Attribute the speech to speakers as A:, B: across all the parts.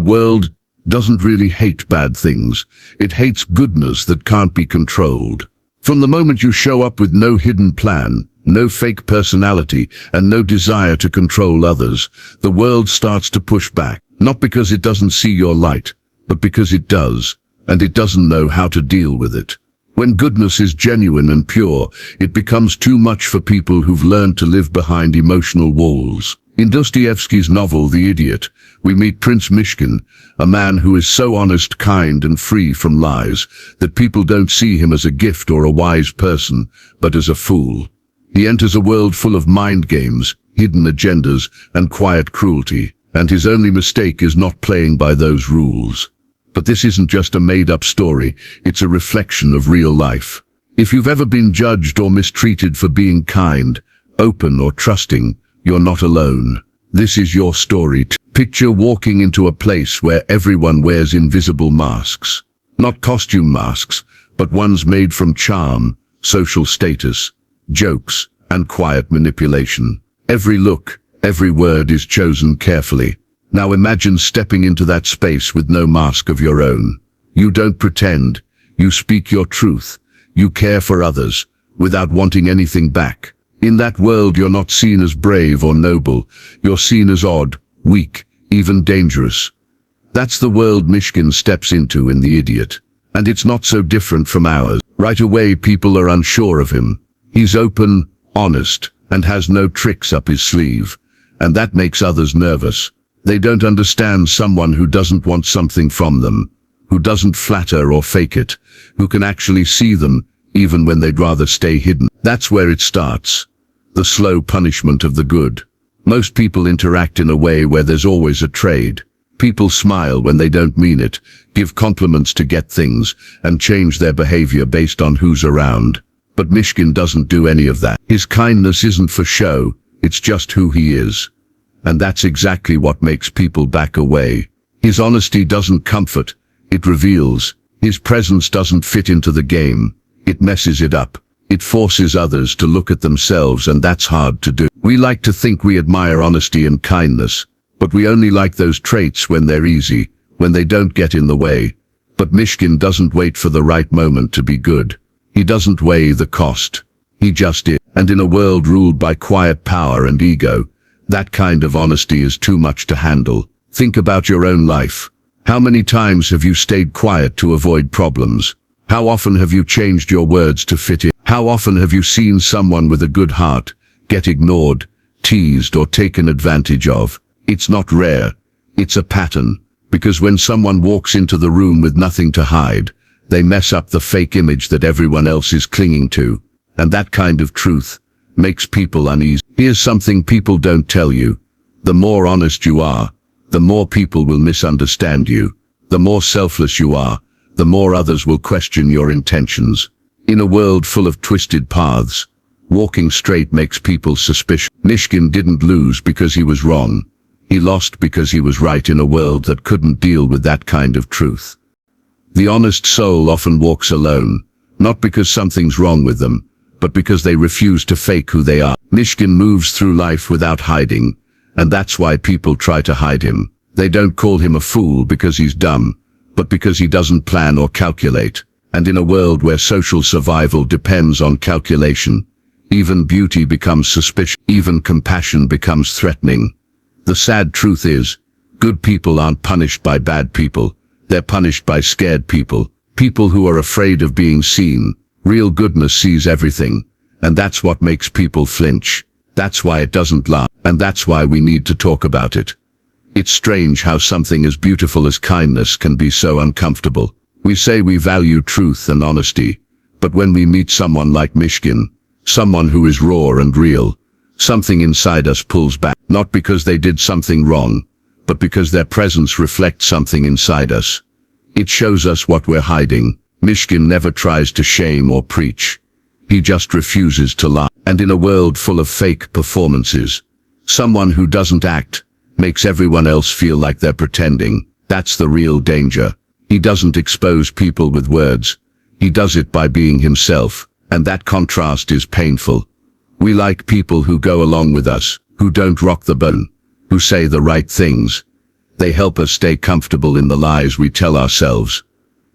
A: world doesn't really hate bad things. It hates goodness that can't be controlled. From the moment you show up with no hidden plan, no fake personality, and no desire to control others, the world starts to push back. Not because it doesn't see your light, but because it does, and it doesn't know how to deal with it. When goodness is genuine and pure, it becomes too much for people who've learned to live behind emotional walls. In Dostoevsky's novel The Idiot, we meet Prince Mishkin, a man who is so honest, kind, and free from lies that people don't see him as a gift or a wise person, but as a fool. He enters a world full of mind games, hidden agendas, and quiet cruelty, and his only mistake is not playing by those rules. But this isn't just a made-up story, it's a reflection of real life. If you've ever been judged or mistreated for being kind, open, or trusting, you're not alone. This is your story. Picture walking into a place where everyone wears invisible masks. Not costume masks, but ones made from charm, social status, jokes, and quiet manipulation. Every look, every word is chosen carefully. Now imagine stepping into that space with no mask of your own. You don't pretend. You speak your truth. You care for others, without wanting anything back. In that world, you're not seen as brave or noble. You're seen as odd, weak, even dangerous. That's the world Mishkin steps into in The Idiot. And it's not so different from ours. Right away, people are unsure of him. He's open, honest, and has no tricks up his sleeve. And that makes others nervous. They don't understand someone who doesn't want something from them, who doesn't flatter or fake it, who can actually see them, even when they'd rather stay hidden. That's where it starts. The slow punishment of the good. Most people interact in a way where there's always a trade. People smile when they don't mean it, give compliments to get things, and change their behavior based on who's around. But Mishkin doesn't do any of that. His kindness isn't for show, it's just who he is. And that's exactly what makes people back away. His honesty doesn't comfort, it reveals. His presence doesn't fit into the game, it messes it up. It forces others to look at themselves, and that's hard to do. We like to think we admire honesty and kindness, but we only like those traits when they're easy, when they don't get in the way. But Mishkin doesn't wait for the right moment to be good. He doesn't weigh the cost. He just is. And in a world ruled by quiet power and ego, that kind of honesty is too much to handle. Think about your own life. How many times have you stayed quiet to avoid problems? How often have you changed your words to fit in? How often have you seen someone with a good heart get ignored, teased, or taken advantage of? It's not rare. It's a pattern. Because when someone walks into the room with nothing to hide, they mess up the fake image that everyone else is clinging to. And that kind of truth makes people uneasy. Here's something people don't tell you. The more honest you are, the more people will misunderstand you. The more selfless you are, the more others will question your intentions. In a world full of twisted paths, walking straight makes people suspicious. Mishkin didn't lose because he was wrong. He lost because he was right in a world that couldn't deal with that kind of truth. The honest soul often walks alone, not because something's wrong with them, but because they refuse to fake who they are. Mishkin moves through life without hiding, and that's why people try to hide him. They don't call him a fool because he's dumb, but because he doesn't plan or calculate. And in a world where social survival depends on calculation, even beauty becomes suspicious, even compassion becomes threatening. The sad truth is, good people aren't punished by bad people. They're punished by scared people, people who are afraid of being seen. Real goodness sees everything, and that's what makes people flinch. That's why it doesn't last, and that's why we need to talk about it. It's strange how something as beautiful as kindness can be so uncomfortable. We say we value truth and honesty, but when we meet someone like Mishkin, someone who is raw and real, something inside us pulls back, not because they did something wrong, but because their presence reflects something inside us. It shows us what we're hiding. Mishkin never tries to shame or preach. He just refuses to lie. And in a world full of fake performances, someone who doesn't act makes everyone else feel like they're pretending. That's the real danger. He doesn't expose people with words. He does it by being himself, and that contrast is painful. We like people who go along with us, who don't rock the boat, who say the right things. They help us stay comfortable in the lies we tell ourselves.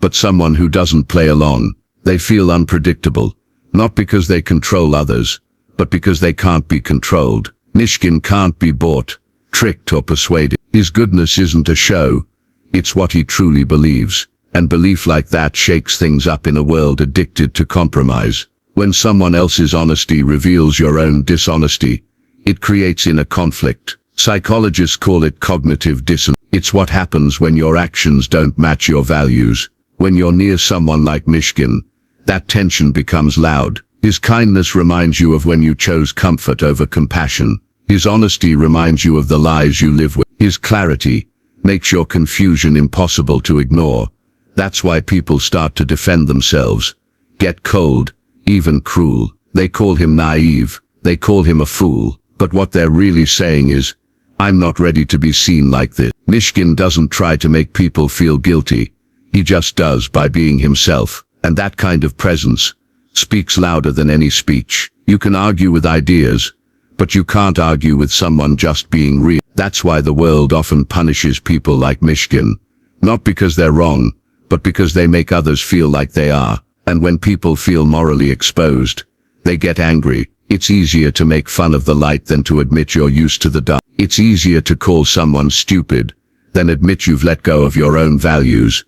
A: But someone who doesn't play along, they feel unpredictable, not because they control others, but because they can't be controlled. Mishkin can't be bought, tricked or persuaded. His goodness isn't a show, it's what he truly believes. And belief like that shakes things up in a world addicted to compromise. When someone else's honesty reveals your own dishonesty, it creates inner conflict. Psychologists call it cognitive dissonance. It's what happens when your actions don't match your values. When you're near someone like Mishkin, that tension becomes loud. His kindness reminds you of when you chose comfort over compassion. His honesty reminds you of the lies you live with. His clarity makes your confusion impossible to ignore. That's why people start to defend themselves, get cold, even cruel. They call him naive, they call him a fool, but what they're really saying is, I'm not ready to be seen like this. Mishkin doesn't try to make people feel guilty. He just does by being himself, and that kind of presence speaks louder than any speech. You can argue with ideas, but you can't argue with someone just being real. That's why the world often punishes people like Mishkin, not because they're wrong, but because they make others feel like they are. And when people feel morally exposed, they get angry. It's easier to make fun of the light than to admit you're used to the dark. It's easier to call someone stupid than admit you've let go of your own values.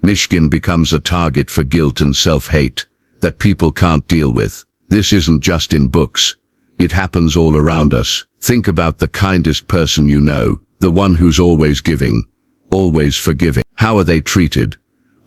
A: Mishkin becomes a target for guilt and self-hate that people can't deal with. This isn't just in books. It happens all around us. Think about the kindest person you know, the one who's always giving, always forgiving. How are they treated?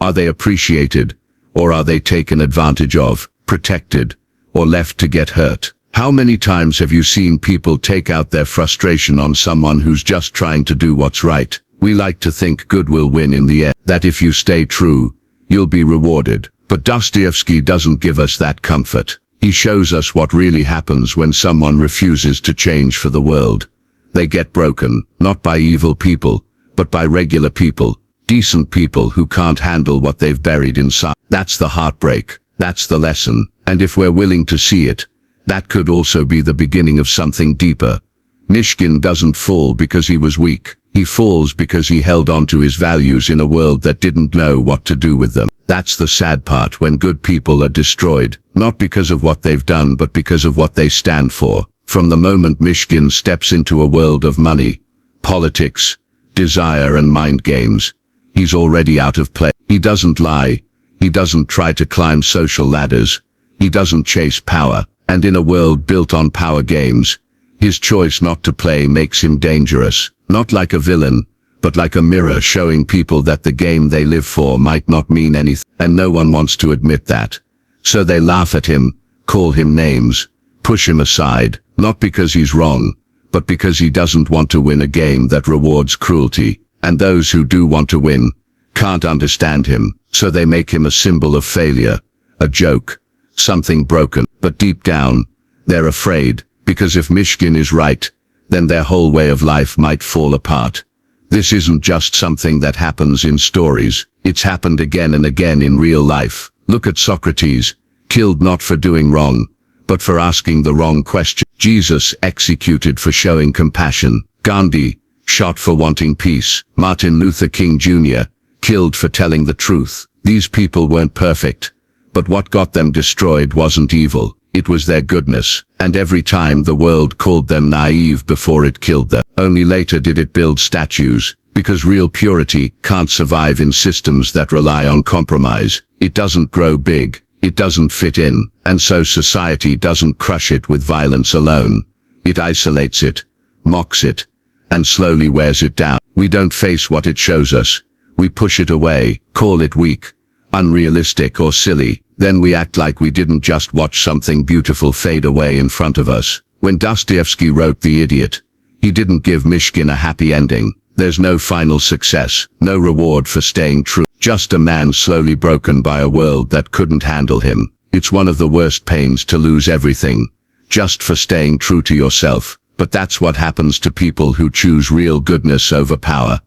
A: Are they appreciated? Or are they taken advantage of, protected, or left to get hurt? How many times have you seen people take out their frustration on someone who's just trying to do what's right? We like to think good will win in the end, that if you stay true, you'll be rewarded. But Dostoevsky doesn't give us that comfort. He shows us what really happens when someone refuses to change for the world. They get broken, not by evil people, but by regular people, decent people who can't handle what they've buried inside. That's the heartbreak. That's the lesson. And if we're willing to see it, that could also be the beginning of something deeper. Mishkin doesn't fall because he was weak. He falls because he held on to his values in a world that didn't know what to do with them. That's the sad part when good people are destroyed, not because of what they've done but because of what they stand for. From the moment Mishkin steps into a world of money, politics, desire and mind games, he's already out of play. He doesn't lie. He doesn't try to climb social ladders. He doesn't chase power. And in a world built on power games, his choice not to play makes him dangerous. Not like a villain, but like a mirror showing people that the game they live for might not mean anything. And no one wants to admit that. So they laugh at him, call him names, push him aside, not because he's wrong, but because he doesn't want to win a game that rewards cruelty. And those who do want to win can't understand him, so they make him a symbol of failure, a joke, something broken. But deep down, they're afraid, because if Mishkin is right, then their whole way of life might fall apart. This isn't just something that happens in stories. It's happened again and again in real life. Look at Socrates, killed not for doing wrong, but for asking the wrong question. Jesus, executed for showing compassion. Gandhi, shot for wanting peace. Martin Luther King Jr., killed for telling the truth. These people weren't perfect, but what got them destroyed wasn't evil. It was their goodness. And every time the world called them naive before it killed them. Only later did it build statues, because real purity can't survive in systems that rely on compromise. It doesn't grow big. It doesn't fit in. And so society doesn't crush it with violence alone. It isolates it, mocks it, and slowly wears it down. We don't face what it shows us. We push it away, call it weak, unrealistic or silly. Then we act like we didn't just watch something beautiful fade away in front of us. When Dostoevsky wrote The Idiot, he didn't give Mishkin a happy ending. There's no final success, no reward for staying true. Just a man slowly broken by a world that couldn't handle him. It's one of the worst pains to lose everything, just for staying true to yourself. But that's what happens to people who choose real goodness over power.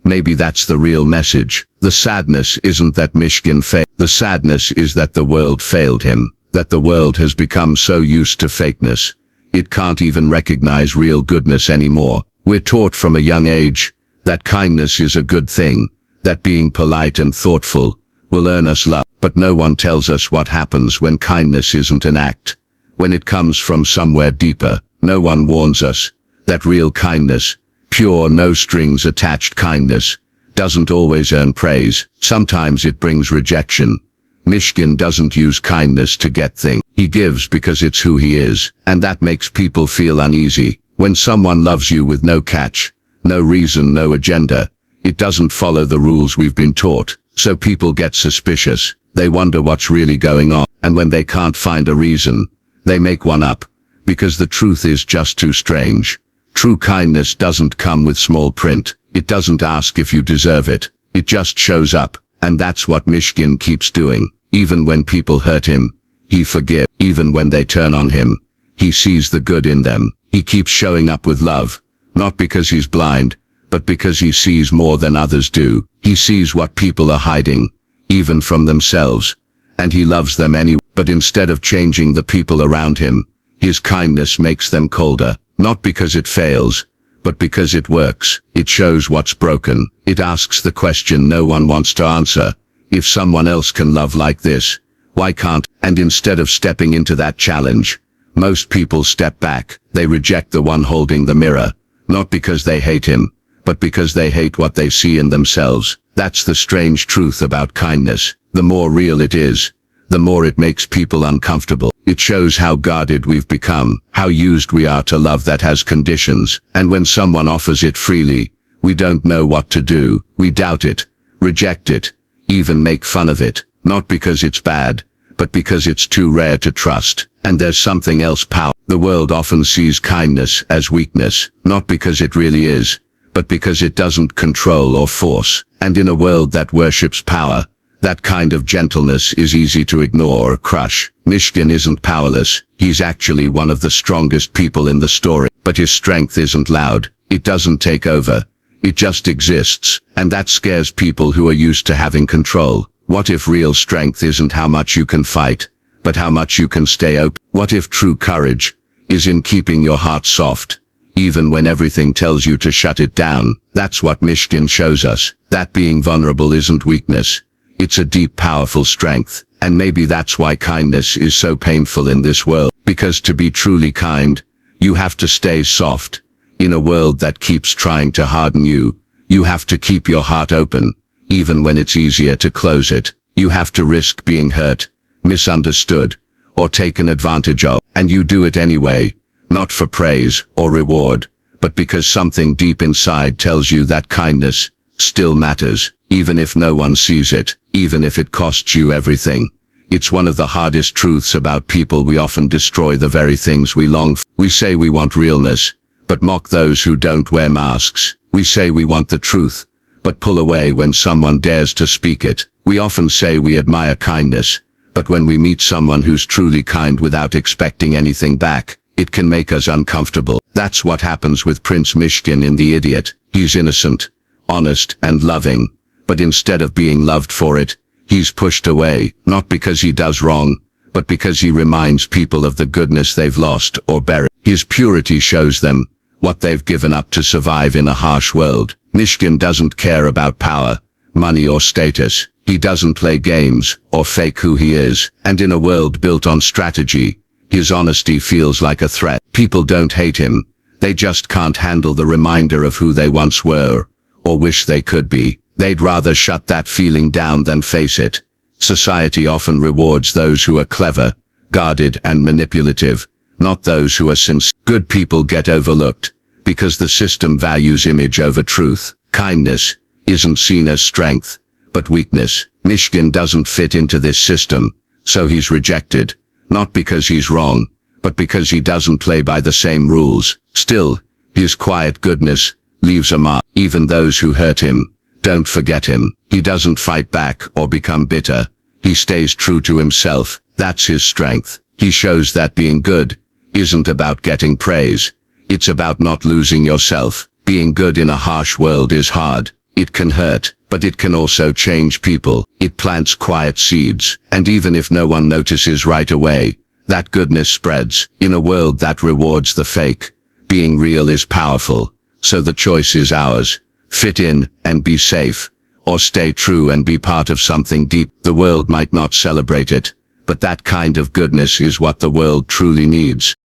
A: Maybe that's the real message. The sadness isn't that Mishkin failed. The sadness is that the world failed him. That the world has become so used to fakeness, it can't even recognize real goodness anymore. We're taught from a young age that kindness is a good thing, that being polite and thoughtful will earn us love. But no one tells us what happens when kindness isn't an act, when it comes from somewhere deeper. No one warns us that real kindness, pure, no strings attached kindness, doesn't always earn praise. Sometimes it brings rejection. Mishkin doesn't use kindness to get things. He gives because it's who he is, and that makes people feel uneasy. When someone loves you with no catch, no reason, no agenda, it doesn't follow the rules we've been taught. So people get suspicious. They wonder what's really going on. And when they can't find a reason, they make one up, because the truth is just too strange. True kindness doesn't come with small print. It doesn't ask if you deserve it. It just shows up. And that's what Mishkin keeps doing. Even when people hurt him, he forgives. Even when they turn on him, he sees the good in them. He keeps showing up with love, not because he's blind, but because he sees more than others do. He sees what people are hiding, even from themselves, and he loves them anyway. But instead of changing the people around him, his kindness makes them colder, not because it fails, but because it works. It shows what's broken. It asks the question no one wants to answer. If someone else can love like this, why can't? And instead of stepping into that challenge, most people step back. They reject the one holding the mirror, not because they hate him, but because they hate what they see in themselves. That's the strange truth about kindness. The more real it is, the more it makes people uncomfortable. It shows how guarded we've become, how used we are to love that has conditions. And when someone offers it freely, we don't know what to do. We doubt it, reject it, even make fun of it, not because it's bad, but because it's too rare to trust. And there's something else powerful. The world often sees kindness as weakness, not because it really is, but because it doesn't control or force. And in a world that worships power, that kind of gentleness is easy to ignore or crush. Mishkin isn't powerless. He's actually one of the strongest people in the story. But his strength isn't loud. It doesn't take over. It just exists. And that scares people who are used to having control. What if real strength isn't how much you can fight, but how much you can stay open? What if true courage is in keeping your heart soft, even when everything tells you to shut it down? That's what Mishkin shows us. That being vulnerable isn't weakness. It's a deep, powerful strength. And maybe that's why kindness is so painful in this world. Because to be truly kind, you have to stay soft. In a world that keeps trying to harden you, you have to keep your heart open, even when it's easier to close it. You have to risk being hurt, misunderstood, or taken advantage of. And you do it anyway, not for praise or reward, but because something deep inside tells you that kindness still matters, even if no one sees it, even if it costs you everything. It's one of the hardest truths about people. We often destroy the very things we long for. We say we want realness, but mock those who don't wear masks. We say we want the truth, but pull away when someone dares to speak it. We often say we admire kindness, but when we meet someone who's truly kind without expecting anything back, it can make us uncomfortable. That's what happens with Prince Mishkin in The Idiot. He's innocent, honest, and loving, but instead of being loved for it, he's pushed away, not because he does wrong, but because he reminds people of the goodness they've lost or buried. His purity shows them what they've given up to survive in a harsh world. Mishkin doesn't care about power, money, or status. He doesn't play games or fake who he is. And in a world built on strategy, his honesty feels like a threat. People don't hate him. They just can't handle the reminder of who they once were, or wish they could be. They'd rather shut that feeling down than face it. Society often rewards those who are clever, guarded, and manipulative, not those who are sincere. Good people get overlooked, because the system values image over truth. Kindness isn't seen as strength, but weakness. Mishkin doesn't fit into this system, so he's rejected, not because he's wrong, but because he doesn't play by the same rules. Still, his quiet goodness leaves a mark. Even those who hurt him don't forget him. He doesn't fight back or become bitter. He stays true to himself. That's his strength. He shows that being good isn't about getting praise. It's about not losing yourself. Being good in a harsh world is hard. It can hurt, but it can also change people. It plants quiet seeds, and even if no one notices right away, that goodness spreads. In a world that rewards the fake, being real is powerful. So the choice is ours.
B: fit in and be safe, or stay true and be part of something deep. The world might not celebrate it, but that kind of goodness is what the world truly needs.